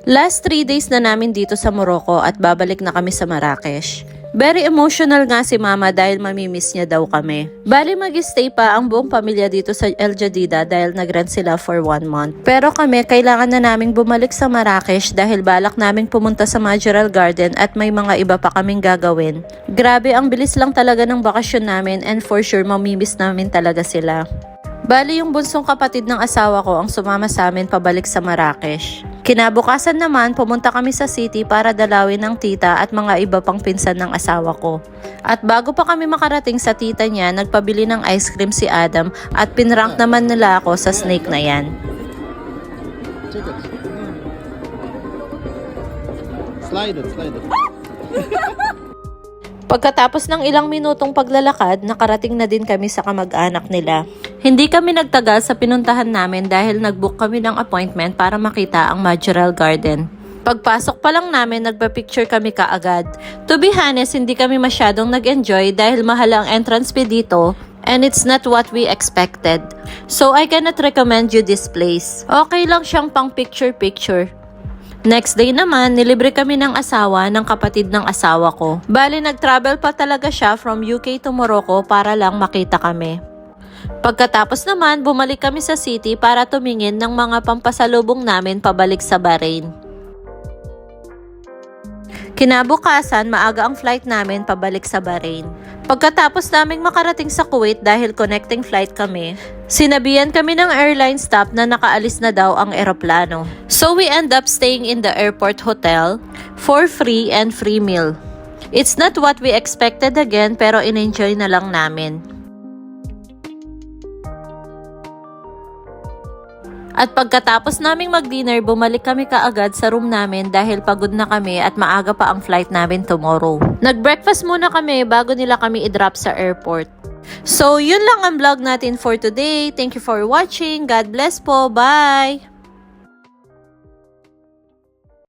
Last 3 days na namin dito sa Morocco at babalik na kami sa Marrakesh. Very emotional nga si Mama dahil mamimiss niya daw kami. Bali mag-stay pa ang buong pamilya dito sa El Jadida dahil nag-rent sila for 1 month. Pero kami kailangan na naming bumalik sa Marrakesh dahil balak naming pumunta sa Majorelle Garden at may mga iba pa kaming gagawin. Grabe, ang bilis lang talaga ng bakasyon namin and for sure mamimiss namin talaga sila. Bali yung bunsong kapatid ng asawa ko ang sumama sa amin pabalik sa Marrakesh. Kinabukasan naman, pumunta kami sa city para dalawin ng tita at mga iba pang pinsan ng asawa ko. At bago pa kami makarating sa tita niya, nagpabili ng ice cream si Adam at pinrank naman nila ako sa snake na yan. Slide it. Pagkatapos ng ilang minutong paglalakad, nakarating na din kami sa kamag-anak nila. Hindi kami nagtagal sa pinuntahan namin dahil nag-book kami ng appointment para makita ang Majorelle Garden. Pagpasok pa lang namin, nagpa-picture kami kaagad. To be honest, hindi kami masyadong nag-enjoy dahil mahal ang entrance fee dito and it's not what we expected. So I cannot recommend you this place. Okay lang siyang pang picture-picture. Next day naman, nilibre kami ng asawa ng kapatid ng asawa ko. Bali, nag-travel pa talaga siya from UK to Morocco para lang makita kami. Pagkatapos naman, bumalik kami sa city para tumingin ng mga pampasalubong namin pabalik sa Bahrain. Kinabukasan, maaga ang flight namin pabalik sa Bahrain. Pagkatapos naming makarating sa Kuwait dahil connecting flight kami, sinabihan kami ng airline staff na nakaalis na daw ang eroplano. So we end up staying in the airport hotel for free and free meal. It's not what we expected again pero in-enjoy na lang namin. At pagkatapos naming mag-dinner, bumalik kami kaagad sa room namin dahil pagod na kami at maaga pa ang flight namin tomorrow. Nag-breakfast muna kami bago nila kami i-drop sa airport. So, yun lang ang vlog natin for today. Thank you for watching. God bless po. Bye!